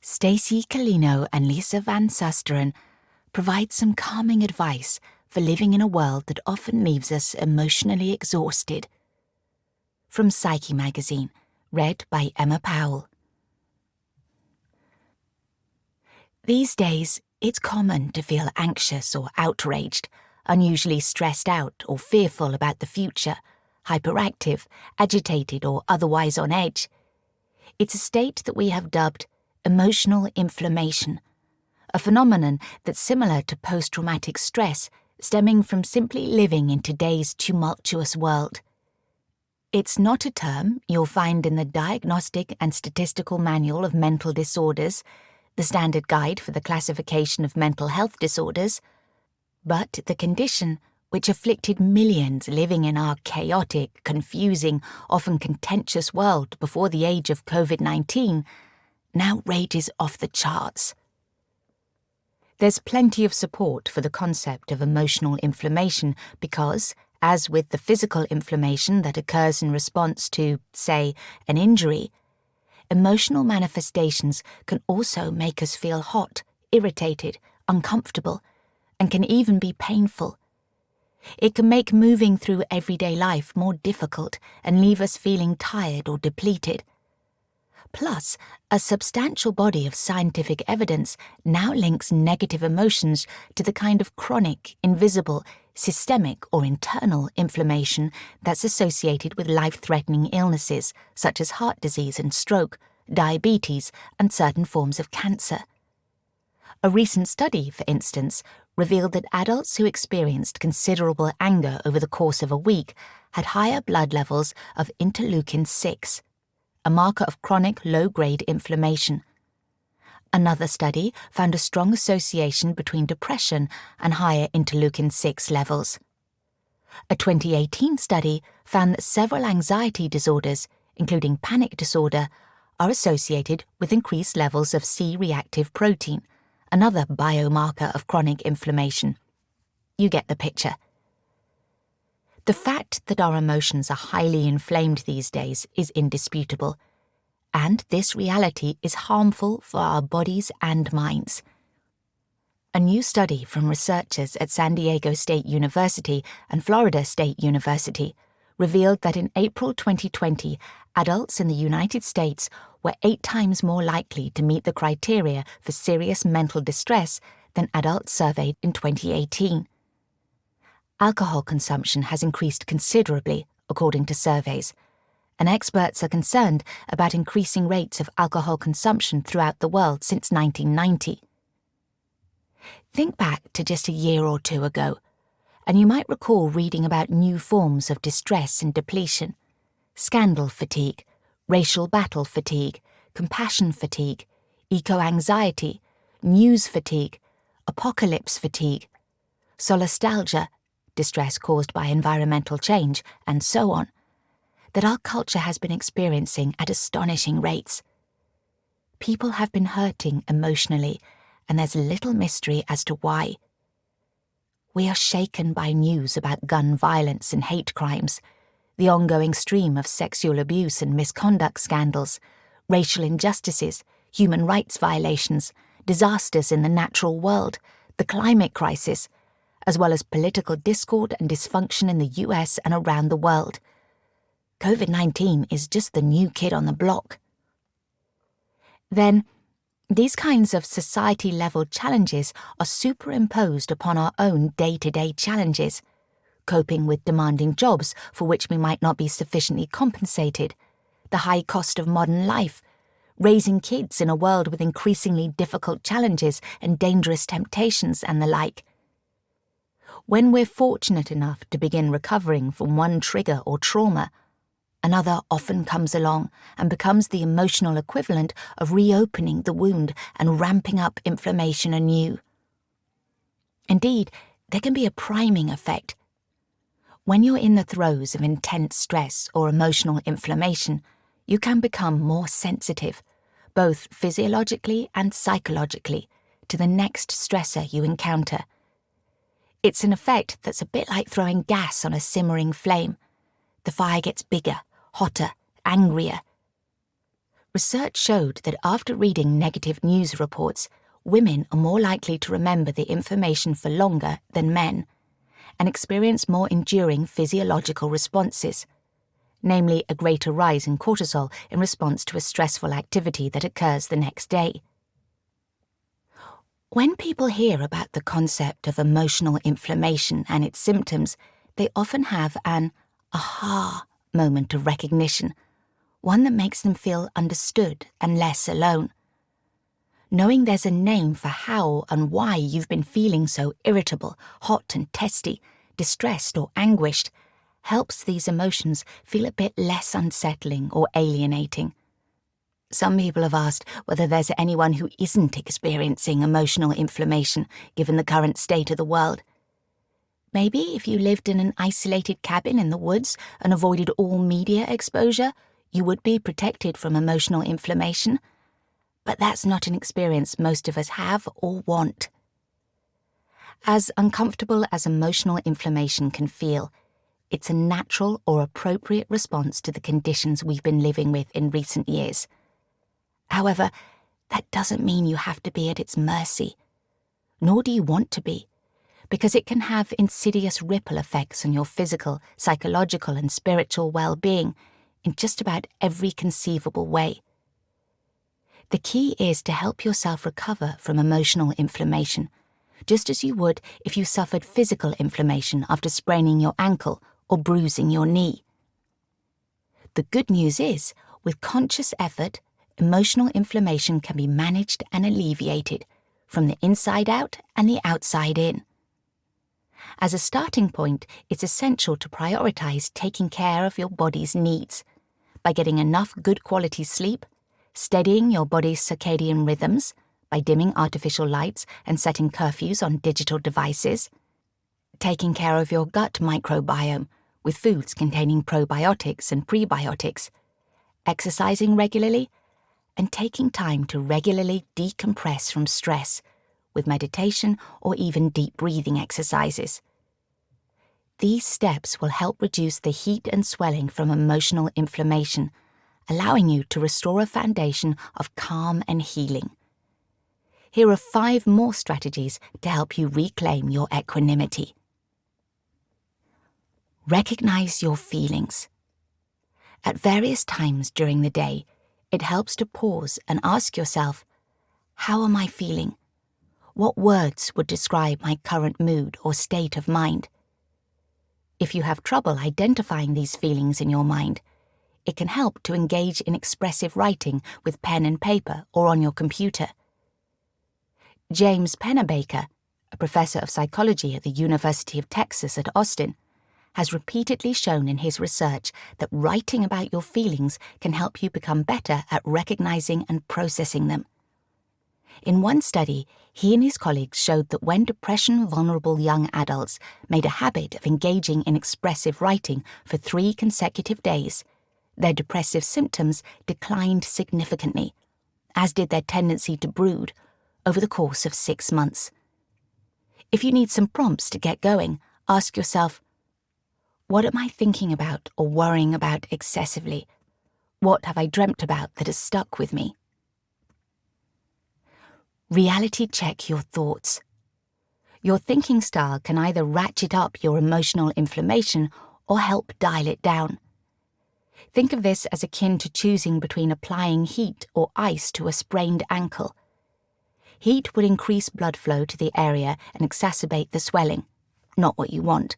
Stacey Colino and Lisa Van Susteren provide some calming advice for living in a world that often leaves us emotionally exhausted. From Psyche magazine, read by Emma Powell. These days, it's common to feel anxious or outraged, unusually stressed out or fearful about the future, hyperactive, agitated or otherwise on edge. It's a state that we have dubbed emotional inflammation, a phenomenon that's similar to post-traumatic stress stemming from simply living in today's tumultuous world. It's not a term you'll find in the Diagnostic and Statistical Manual of Mental Disorders, the standard guide for the classification of mental health disorders, but the condition which afflicted millions living in our chaotic, confusing, often contentious world before the age of COVID-19 now rages off the charts. There's plenty of support for the concept of emotional inflammation because, as with the physical inflammation that occurs in response to, say, an injury, emotional manifestations can also make us feel hot, irritated, uncomfortable, and can even be painful. It can make moving through everyday life more difficult and leave us feeling tired or depleted. Plus, a substantial body of scientific evidence now links negative emotions to the kind of chronic, invisible, systemic or internal inflammation that's associated with life-threatening illnesses such as heart disease and stroke, diabetes, and certain forms of cancer. A recent study, for instance, revealed that adults who experienced considerable anger over the course of a week had higher blood levels of interleukin-6, a marker of chronic low-grade inflammation. Another study found a strong association between depression and higher interleukin-6 levels. A 2018 study found that several anxiety disorders, including panic disorder, are associated with increased levels of C-reactive protein, another biomarker of chronic inflammation. You get the picture. The fact that our emotions are highly inflamed these days is indisputable, and this reality is harmful for our bodies and minds. A new study from researchers at San Diego State University and Florida State University revealed that in April 2020, adults in the United States were 8 times more likely to meet the criteria for serious mental distress than adults surveyed in 2018. Alcohol consumption has increased considerably, according to surveys, and experts are concerned about increasing rates of alcohol consumption throughout the world since 1990. Think back to just a year or two ago, and you might recall reading about new forms of distress and depletion: scandal fatigue, racial battle fatigue, compassion fatigue, eco-anxiety, news fatigue, apocalypse fatigue, solastalgia, distress caused by environmental change, and so on, that our culture has been experiencing at astonishing rates. People have been hurting emotionally, and there's little mystery as to why. We are shaken by news about gun violence and hate crimes, the ongoing stream of sexual abuse and misconduct scandals, racial injustices, human rights violations, disasters in the natural world, the climate crisis, as well as political discord and dysfunction in the US and around the world. COVID-19 is just the new kid on the block. Then, these kinds of society-level challenges are superimposed upon our own day-to-day challenges: coping with demanding jobs for which we might not be sufficiently compensated, the high cost of modern life, raising kids in a world with increasingly difficult challenges and dangerous temptations, and the like. When we're fortunate enough to begin recovering from one trigger or trauma, another often comes along and becomes the emotional equivalent of reopening the wound and ramping up inflammation anew. Indeed, there can be a priming effect. When you're in the throes of intense stress or emotional inflammation, you can become more sensitive, both physiologically and psychologically, to the next stressor you encounter. It's an effect that's a bit like throwing gas on a simmering flame. The fire gets bigger, hotter, angrier. Research showed that after reading negative news reports, women are more likely to remember the information for longer than men and experience more enduring physiological responses, namely a greater rise in cortisol in response to a stressful activity that occurs the next day. When people hear about the concept of emotional inflammation and its symptoms, they often have an aha moment of recognition, one that makes them feel understood and less alone. Knowing there's a name for how and why you've been feeling so irritable, hot and testy, distressed or anguished, helps these emotions feel a bit less unsettling or alienating. Some people have asked whether there's anyone who isn't experiencing emotional inflammation given the current state of the world. Maybe if you lived in an isolated cabin in the woods and avoided all media exposure, you would be protected from emotional inflammation. But that's not an experience most of us have or want. As uncomfortable as emotional inflammation can feel, it's a natural or appropriate response to the conditions we've been living with in recent years. However, that doesn't mean you have to be at its mercy, nor do you want to be, because it can have insidious ripple effects on your physical, psychological, and spiritual well-being in just about every conceivable way. The key is to help yourself recover from emotional inflammation, just as you would if you suffered physical inflammation after spraining your ankle or bruising your knee. The good news is, with conscious effort, emotional inflammation can be managed and alleviated from the inside out and the outside in. As a starting point, it's essential to prioritize taking care of your body's needs by getting enough good quality sleep, steadying your body's circadian rhythms by dimming artificial lights and setting curfews on digital devices, taking care of your gut microbiome with foods containing probiotics and prebiotics, exercising regularly, and taking time to regularly decompress from stress with meditation or even deep breathing exercises. These steps will help reduce the heat and swelling from emotional inflammation, allowing you to restore a foundation of calm and healing. Here are 5 more strategies to help you reclaim your equanimity. Recognize your feelings. At various times during the day, it helps to pause and ask yourself, how am I feeling? What words would describe my current mood or state of mind? If you have trouble identifying these feelings in your mind, it can help to engage in expressive writing with pen and paper or on your computer. James Pennebaker, a professor of psychology at the University of Texas at Austin, has repeatedly shown in his research that writing about your feelings can help you become better at recognizing and processing them. In one study, he and his colleagues showed that when depression-vulnerable young adults made a habit of engaging in expressive writing for 3 consecutive days, their depressive symptoms declined significantly, as did their tendency to brood, over the course of 6 months. If you need some prompts to get going, ask yourself, what am I thinking about or worrying about excessively? What have I dreamt about that has stuck with me? Reality check your thoughts. Your thinking style can either ratchet up your emotional inflammation or help dial it down. Think of this as akin to choosing between applying heat or ice to a sprained ankle. Heat would increase blood flow to the area and exacerbate the swelling, not what you want,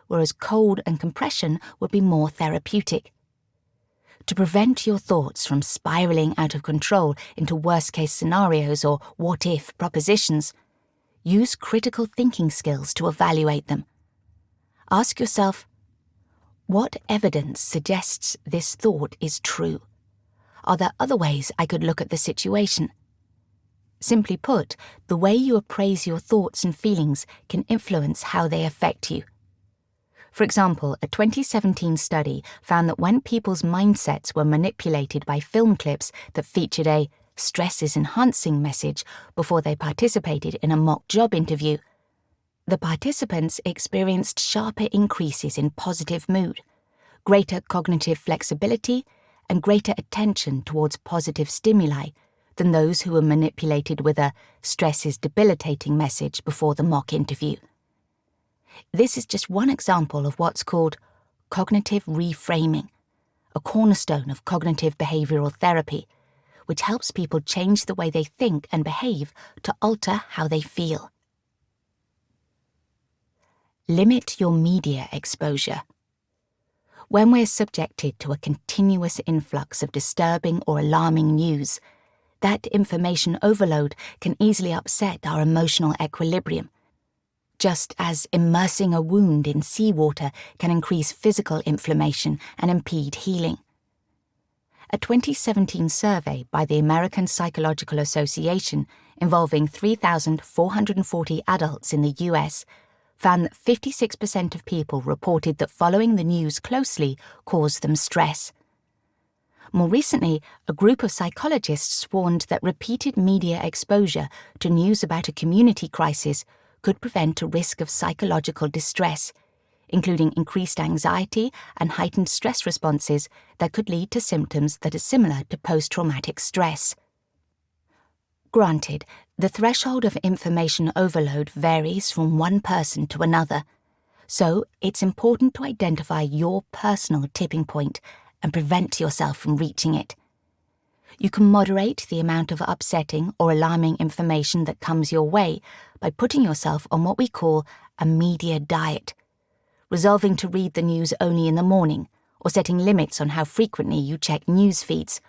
whereas cold and compression would be more therapeutic. To prevent your thoughts from spiraling out of control into worst-case scenarios or what-if propositions, use critical thinking skills to evaluate them. Ask yourself, what evidence suggests this thought is true? Are there other ways I could look at the situation? Simply put, the way you appraise your thoughts and feelings can influence how they affect you. For example, a 2017 study found that when people's mindsets were manipulated by film clips that featured a stress is enhancing message before they participated in a mock job interview, the participants experienced sharper increases in positive mood, greater cognitive flexibility, and greater attention towards positive stimuli than those who were manipulated with a "stress is debilitating" message before the mock interview. This is just one example of what's called cognitive reframing, a cornerstone of cognitive behavioral therapy, which helps people change the way they think and behave to alter how they feel. Limit your media exposure. When we're subjected to a continuous influx of disturbing or alarming news, that information overload can easily upset our emotional equilibrium, just as immersing a wound in seawater can increase physical inflammation and impede healing. A 2017 survey by the American Psychological Association involving 3,440 adults in the US found that 56% of people reported that following the news closely caused them stress. More recently, a group of psychologists warned that repeated media exposure to news about a community crisis could prevent a risk of psychological distress, including increased anxiety and heightened stress responses that could lead to symptoms that are similar to post-traumatic stress. Granted, the threshold of information overload varies from one person to another, so it's important to identify your personal tipping point and prevent yourself from reaching it. You can moderate the amount of upsetting or alarming information that comes your way by putting yourself on what we call a media diet, resolving to read the news only in the morning, or setting limits on how frequently you check news feeds,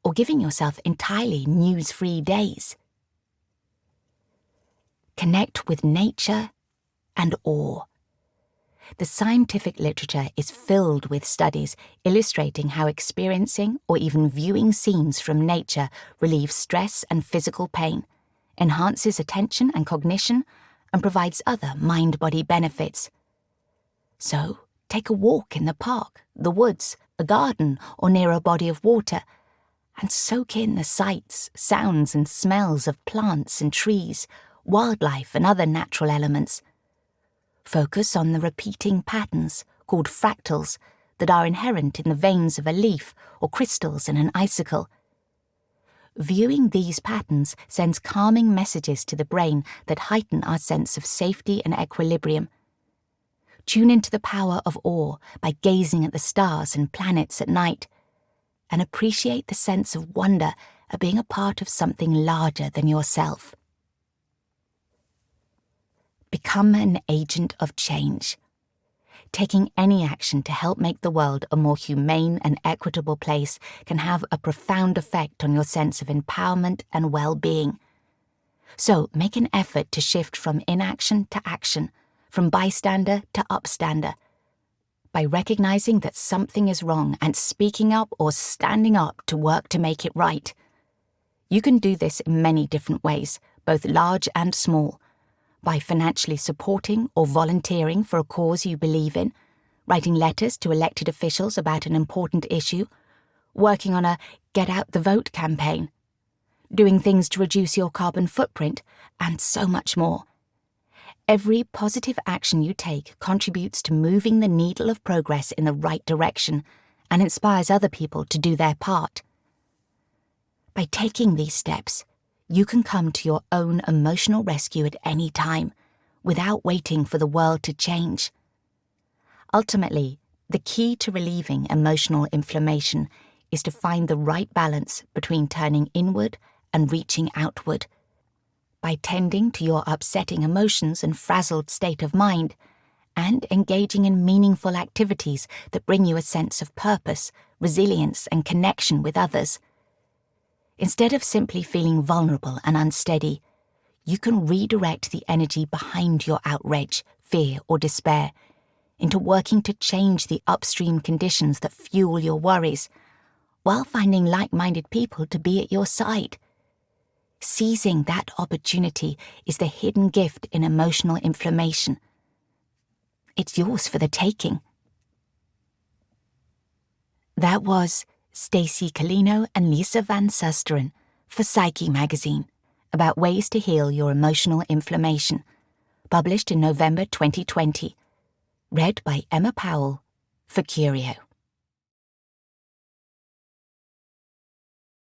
or giving yourself entirely news-free days. Connect with nature and awe. The scientific literature is filled with studies illustrating how experiencing or even viewing scenes from nature relieves stress and physical pain, enhances attention and cognition, and provides other mind-body benefits. So, take a walk in the park, the woods, a garden, or near a body of water, and soak in the sights, sounds, and smells of plants and trees, wildlife, and other natural elements. Focus on the repeating patterns, called fractals, that are inherent in the veins of a leaf or crystals in an icicle. Viewing these patterns sends calming messages to the brain that heighten our sense of safety and equilibrium. Tune into the power of awe by gazing at the stars and planets at night, and appreciate the sense of wonder at being a part of something larger than yourself. Become an agent of change. Taking any action to help make the world a more humane and equitable place can have a profound effect on your sense of empowerment and well-being. So make an effort to shift from inaction to action, from bystander to upstander, by recognizing that something is wrong and speaking up or standing up to work to make it right. You can do this in many different ways, both large and small, by financially supporting or volunteering for a cause you believe in, writing letters to elected officials about an important issue, working on a Get Out the Vote campaign, doing things to reduce your carbon footprint, and so much more. Every positive action you take contributes to moving the needle of progress in the right direction and inspires other people to do their part. By taking these steps, you can come to your own emotional rescue at any time, without waiting for the world to change. Ultimately, the key to relieving emotional inflammation is to find the right balance between turning inward and reaching outward. By tending to your upsetting emotions and frazzled state of mind, and engaging in meaningful activities that bring you a sense of purpose, resilience, and connection with others. Instead of simply feeling vulnerable and unsteady, you can redirect the energy behind your outrage, fear, or despair into working to change the upstream conditions that fuel your worries, while finding like-minded people to be at your side. Seizing that opportunity is the hidden gift in emotional inflammation. It's yours for the taking. That was Stacey Colino and Lisa Van Susteren for Psyche magazine about ways to heal your emotional inflammation, published in November 2020. Read by Emma Powell for Curio.